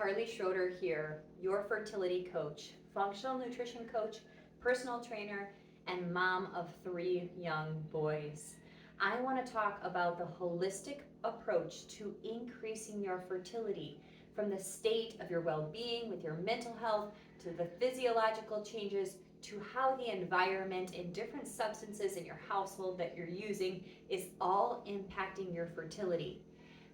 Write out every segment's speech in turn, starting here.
Carly Schroeder here, your fertility coach, functional nutrition coach, personal trainer, and mom of 3 young boys. I want to talk about the holistic approach to increasing your fertility, from the state of your well-being with your mental health to the physiological changes to how the environment and different substances in your household that you're using is all impacting your fertility.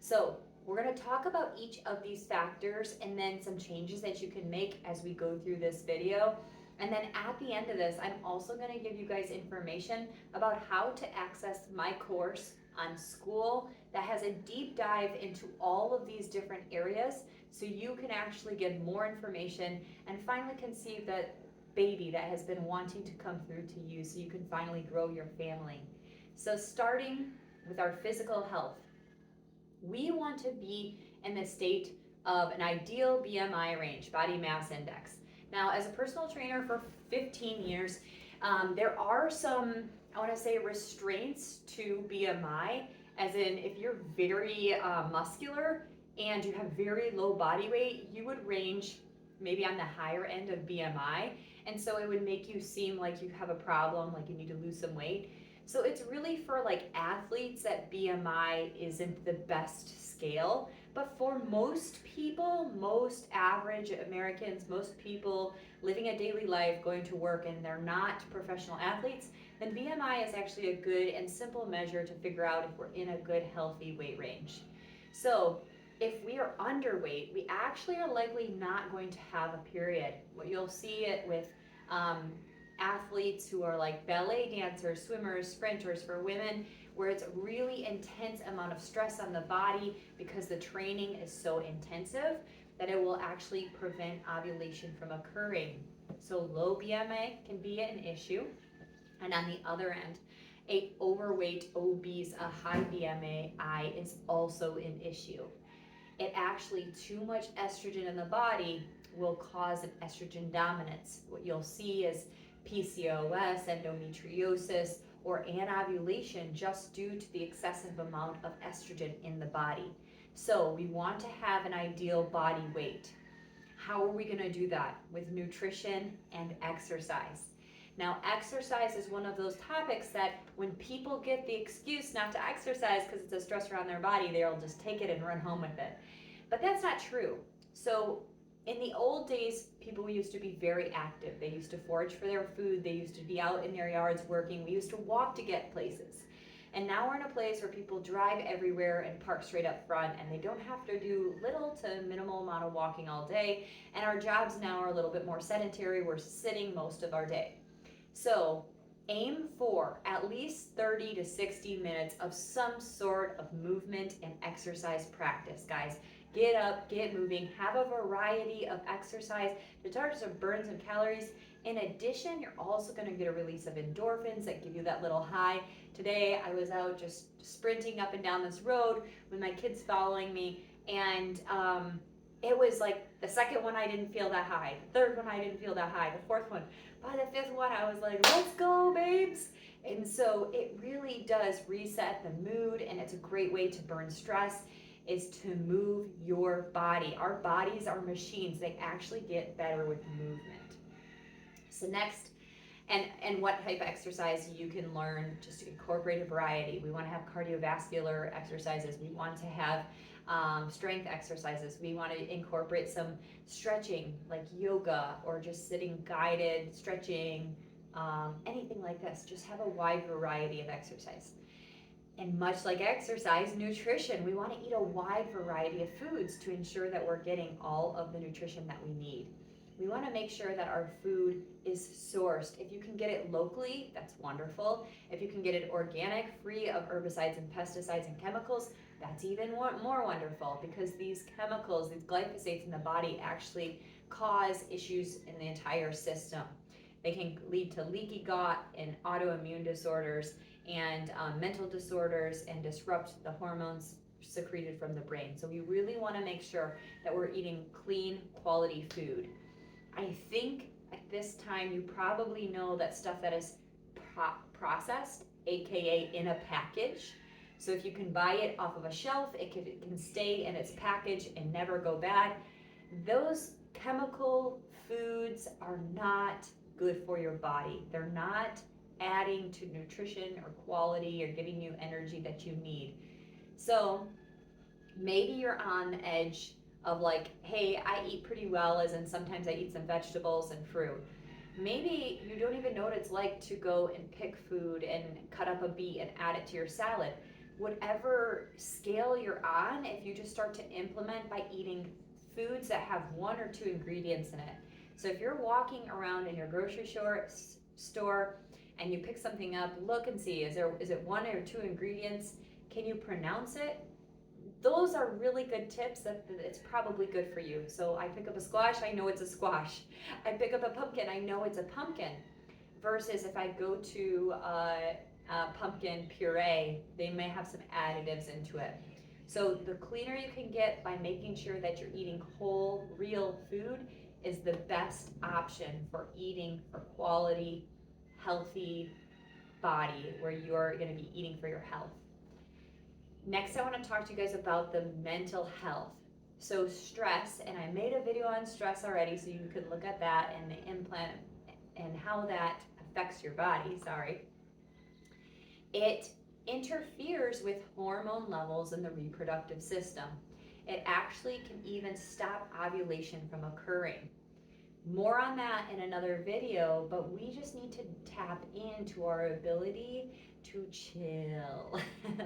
So we're going to talk about each of these factors and then some changes that you can make as we go through this video. And then at the end of this, I'm also going to give you guys information about how to access my course on Skool that has a deep dive into all of these different areas so you can actually get more information and finally conceive that baby that has been wanting to come through to you so you can finally grow your family. So starting with our physical health, we want to be in the state of an ideal BMI range, body mass index. Now, as a personal trainer for 15 years, there are some, I want to say, restraints to BMI, as in if you're very muscular and you have very low body weight, you would range maybe on the higher end of BMI, and so it would make you seem like you have a problem, like you need to lose some weight. So it's really for like athletes that BMI isn't the best scale, but for most people, most average Americans, most people living a daily life, going to work, and they're not professional athletes, then BMI is actually a good and simple measure to figure out if we're in a good, healthy weight range. So if we are underweight, we actually are likely not going to have a period. What you'll see it with athletes who are like ballet dancers, swimmers, sprinters for women, where it's really intense amount of stress on the body because the training is so intensive that it will actually prevent ovulation from occurring. So low BMI can be an issue. And on the other end, a overweight, obese, a high BMI is also an issue. It actually, too much estrogen in the body will cause an estrogen dominance. What you'll see is PCOS, endometriosis, or anovulation just due to the excessive amount of estrogen in the body. So we want to have an ideal body weight. How are we going to do that? With nutrition and exercise. Now, exercise is one of those topics that when people get the excuse not to exercise because it's a stressor on their body, they'll just take it and run home with it. But that's not true. So in the old days, people used to be very active. They used to forage for their food. They used to be out in their yards working. We used to walk to get places. And now we're in a place where people drive everywhere and park straight up front, and they don't have to do little to minimal amount of walking all day. And our jobs now are a little bit more sedentary. We're sitting most of our day. So aim for at least 30 to 60 minutes of some sort of movement and exercise practice, guys. Get up, get moving, have a variety of exercise to target some burn some calories. In addition, you're also going to get a release of endorphins that give you that little high. Today, I was out just sprinting up and down this road with my kids following me, and it was like the second one I didn't feel that high, the third one I didn't feel that high, the fourth one. By the fifth one, I was like, let's go, babes. And so it really does reset the mood, and it's a great way to burn stress, is to move your body. Our bodies are machines. They actually get better with movement. So next, and what type of exercise you can learn, just to incorporate a variety. We want to have cardiovascular exercises. We want to have strength exercises. We want to incorporate some stretching like yoga or just sitting guided stretching, anything like this. Just have a wide variety of exercise. And much like exercise, nutrition, we want to eat a wide variety of foods to ensure that we're getting all of the nutrition that we need. We want to make sure that our food is sourced. If you can get it locally, that's wonderful. If you can get it organic, free of herbicides and pesticides and chemicals, that's even more wonderful, because these chemicals, these glyphosates in the body actually cause issues in the entire system. They can lead to leaky gut and autoimmune disorders and mental disorders and disrupt the hormones secreted from the brain. So we really want to make sure that we're eating clean, quality food. I think at this time you probably know that stuff that is processed, aka in a package. So if you can buy it off of a shelf, it can stay in its package and never go bad. Those chemical foods are not good for your body. They're not adding to nutrition or quality or giving you energy that you need. So maybe you're on the edge of like, hey, I eat pretty well, as in sometimes I eat some vegetables and fruit. Maybe you don't even know what it's like to go and pick food and cut up a beet and add it to your salad. Whatever scale you're on, if you just start to implement by eating foods that have one or two ingredients in it. So if you're walking around in your grocery store and you pick something up, look and see, is it one or two ingredients? Can you pronounce it? Those are really good tips that it's probably good for you. So I pick up a squash, I know it's a squash. I pick up a pumpkin, I know it's a pumpkin. Versus if I go to pumpkin puree, they may have some additives into it. So the cleaner you can get by making sure that you're eating whole, real food is the best option for eating for quality, healthy body where you're going to be eating for your health. Next, I want to talk to you guys about the mental health. So stress, and I made a video on stress already, so you can look at that and the implant and how that affects your body, It interferes with hormone levels in the reproductive system. It actually can even stop ovulation from occurring. More on that in another video, but we just need to tap into our ability to chill.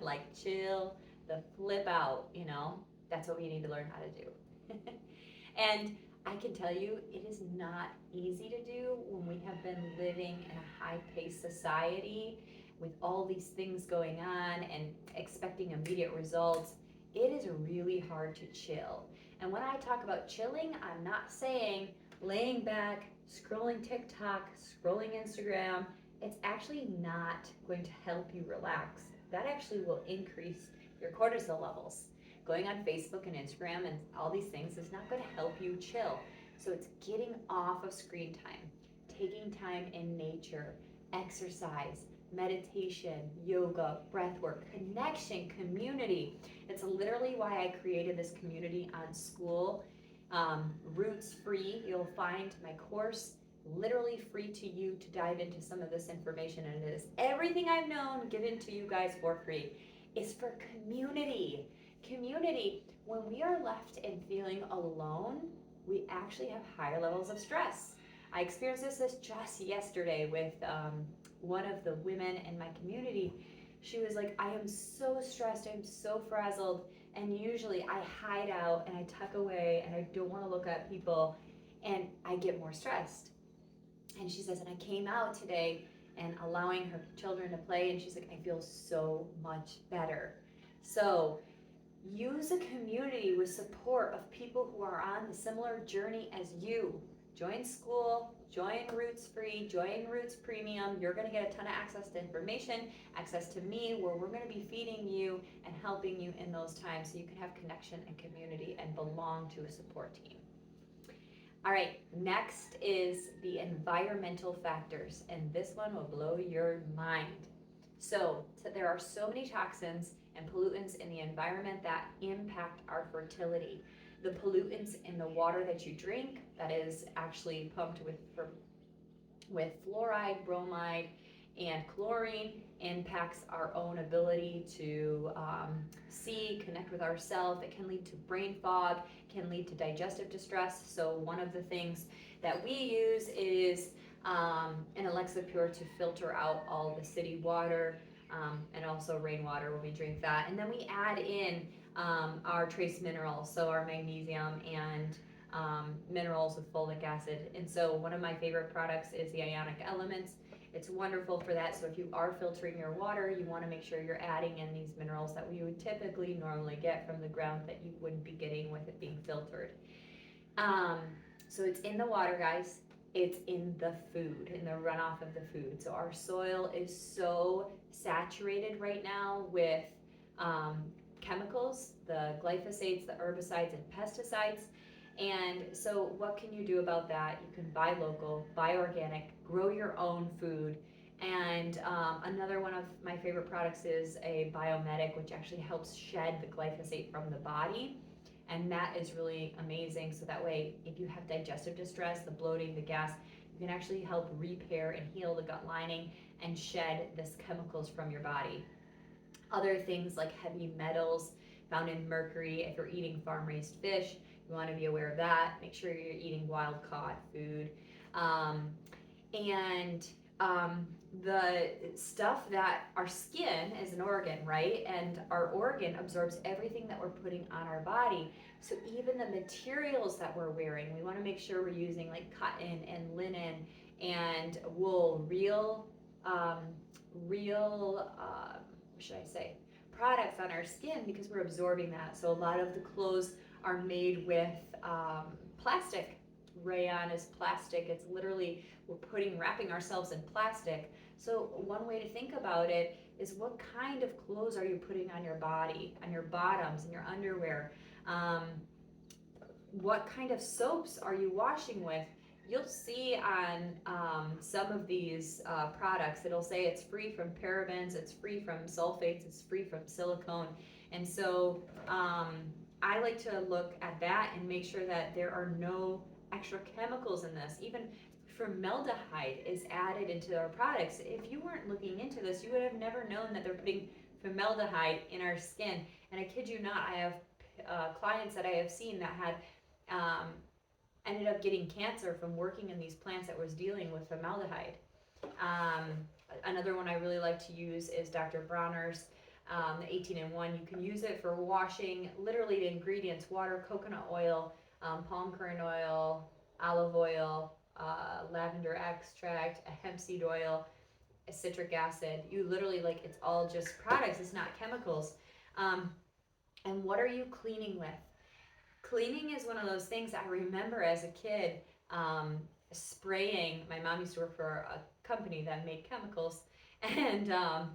Like chill, the flip out, that's what we need to learn how to do. And I can tell you, it is not easy to do when we have been living in a high-paced society with all these things going on and expecting immediate results. It is really hard to chill. And when I talk about chilling, I'm not saying laying back, scrolling TikTok, scrolling Instagram. It's actually not going to help you relax. That actually will increase your cortisol levels. Going on Facebook and Instagram and all these things is not going to help you chill. So it's getting off of screen time, taking time in nature, exercise, meditation, yoga, breath work, connection, community. It's literally why I created this community on Skool. Roots free. You'll find my course literally free to you to dive into some of this information, and it is everything I've known given to you guys for free. Is for community. Community. When we are left and feeling alone, we actually have higher levels of stress. I experienced this just yesterday with one of the women in my community. She was like, I am so stressed, I'm so frazzled, and usually I hide out and I tuck away and I don't want to look at people, and I get more stressed. And she says, and I came out today and allowing her children to play, and she's like, I feel so much better. So use a community with support of people who are on the similar journey as you. Join Skool, join Roots Free, join Roots Premium. You're going to get a ton of access to information, access to me, where we're going to be feeding you and helping you in those times so you can have connection and community and belong to a support team. All right, next is the environmental factors, and this one will blow your mind. So there are so many toxins and pollutants in the environment that impact our fertility. The pollutants in the water that you drink, that is actually pumped with fluoride, bromide, and chlorine, impacts our own ability to see, connect with ourselves. It can lead to brain fog, can lead to digestive distress. So one of the things that we use is an Alexa Pure to filter out all the city water and also rainwater when we drink that. And then we add in our trace minerals, so our magnesium and minerals with folic acid. And so one of my favorite products is the Ionic Elements. It's wonderful for that. So if you are filtering your water, you want to make sure you're adding in these minerals that we would typically normally get from the ground that you wouldn't be getting with it being filtered. So it's in the water, guys. It's in the food, in the runoff of the food. So our soil is so saturated right now with chemicals, the glyphosates, the herbicides, and pesticides. And so what can you do about that? You can buy local, buy organic, grow your own food. And another one of my favorite products is a biomedic, which actually helps shed the glyphosate from the body. And that is really amazing. So that way, if you have digestive distress, the bloating, the gas, you can actually help repair and heal the gut lining and shed these chemicals from your body. Other things like heavy metals found in mercury, if you're eating farm-raised fish, you want to be aware of that. Make sure you're eating wild-caught food. Um, and the stuff that our skin is an organ, right? And our organ absorbs everything that we're putting on our body. So even the materials that we're wearing, we want to make sure we're using like cotton and linen and wool, what should I say, products on our skin, because we're absorbing that. So a lot of the clothes are made with plastic. Rayon is plastic. It's literally, we're wrapping ourselves in plastic. So one way to think about it is, what kind of clothes are you putting on your body, on your bottoms, and your underwear? What kind of soaps are you washing with? You'll see on some of these products, it'll say it's free from parabens, it's free from sulfates, it's free from silicone. And so I like to look at that and make sure that there are no extra chemicals in this. Even formaldehyde is added into our products. If you weren't looking into this, you would have never known that they're putting formaldehyde in our skin. And I kid you not, I have clients that I have seen that had ended up getting cancer from working in these plants that was dealing with formaldehyde. Another one I really like to use is Dr. Bronner's, the 18-in-1. You can use it for washing. Literally the ingredients: water, coconut oil, palm kernel oil, olive oil, lavender extract, a hemp seed oil, a citric acid. You literally, like, it's all just products, it's not chemicals. And what are you cleaning with? Cleaning is one of those things I remember as a kid, spraying. My mom used to work for a company that made chemicals and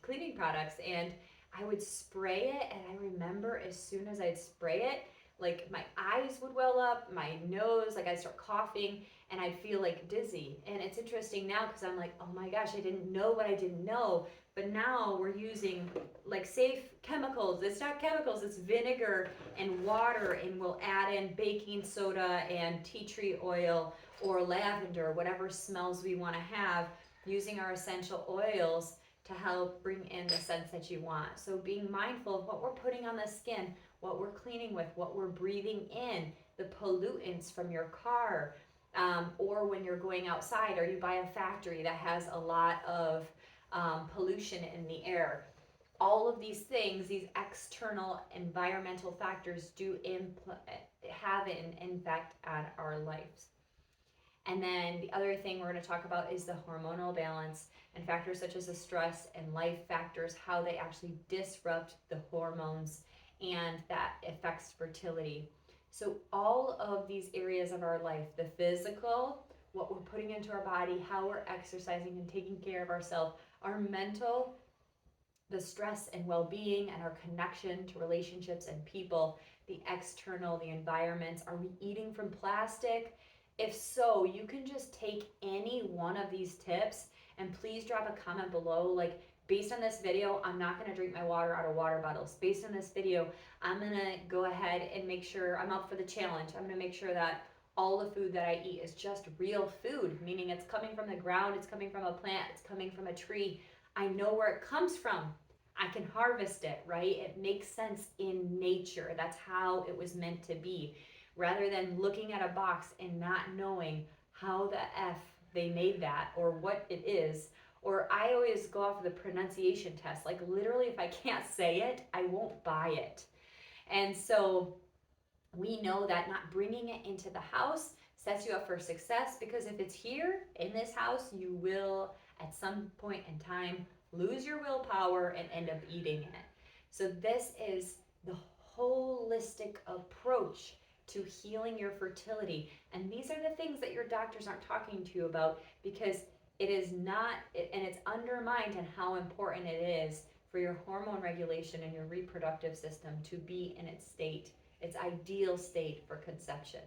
cleaning products, and I would spray it, and I remember as soon as I'd spray it, like my eyes would well up, my nose, like I'd start coughing, and I'd feel like dizzy. And it's interesting now because I'm like, oh my gosh, I didn't know what I didn't know. But now we're using like safe chemicals. It's not chemicals, it's vinegar and water, and we'll add in baking soda and tea tree oil or lavender, whatever smells we want to have, using our essential oils to help bring in the scents that you want. So being mindful of what we're putting on the skin, what we're cleaning with, what we're breathing in, the pollutants from your car, or when you're going outside or you buy a factory that has a lot of pollution in the air. All of these things, these external environmental factors do have an impact on our lives. And then the other thing we're going to talk about is the hormonal balance and factors such as the stress and life factors, how they actually disrupt the hormones, and that affects fertility. So all of these areas of our life, the physical, what we're putting into our body, how we're exercising and taking care of ourselves, our mental, the stress and well-being and our connection to relationships and people, the external, the environments. Are we eating from plastic? If so, you can just take any one of these tips, and please drop a comment below, like, based on this video, I'm not going to drink my water out of water bottles. Based on this video, I'm going to go ahead and make sure I'm up for the challenge. I'm going to make sure that all the food that I eat is just real food, meaning it's coming from the ground, it's coming from a plant, it's coming from a tree. I know where it comes from. I can harvest it, right? It makes sense in nature. That's how it was meant to be. Rather than looking at a box and not knowing how the F they made that or what it is. Or I always go off of the pronunciation test. Like, literally, if I can't say it, I won't buy it. And so we know that not bringing it into the house sets you up for success, because if it's here in this house, you will at some point in time lose your willpower and end up eating it. So this is the holistic approach to healing your fertility. And these are the things that your doctors aren't talking to you about, because it is not, and it's undermined in how important it is for your hormone regulation and your reproductive system to be in its state, its ideal state for conception.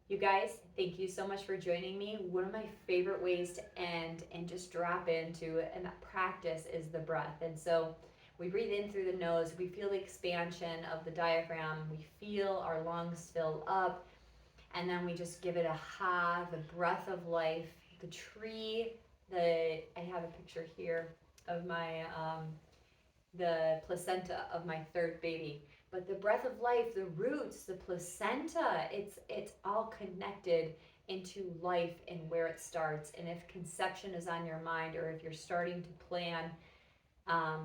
You guys, thank you so much for joining me. One of my favorite ways to end and just drop into and that practice is the breath. And so We breathe in through the nose. We feel the expansion of the diaphragm. We feel our lungs fill up. And then we just give it a ha, the breath of life. The tree, I have a picture here of my, the placenta of my third baby. But the breath of life, the roots, the placenta, it's all connected into life and where it starts. And if conception is on your mind, or if you're starting to plan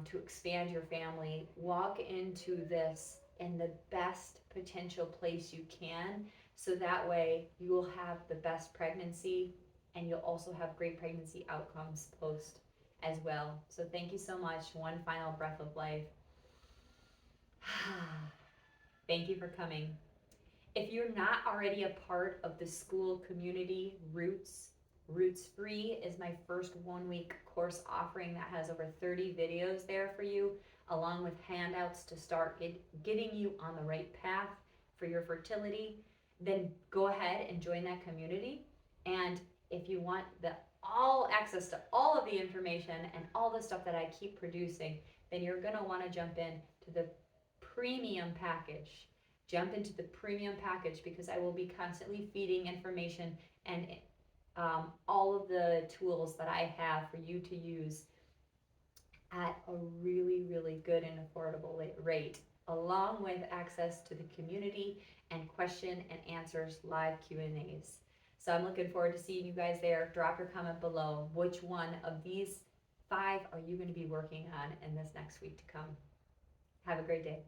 to expand your family, walk into this in the best potential place you can, so that way you will have the best pregnancy, and you'll also have great pregnancy outcomes post as well. So thank you so much. One final breath of life. Thank you for coming. If you're not already a part of the Skool community, Roots Free is my first 1-week course offering that has over 30 videos there for you, along with handouts to start getting you on the right path for your fertility. Then go ahead and join that community. And if you want all access to all of the information and all the stuff that I keep producing, then you're going to want to jump in to the premium package. Jump into the premium package, because I will be constantly feeding information and all of the tools that I have for you to use at a really, really good and affordable rate, along with access to the community and question and answers live Q&As. So I'm looking forward to seeing you guys there. Drop your comment below. Which one of these 5 are you going to be working on in this next week to come? Have a great day.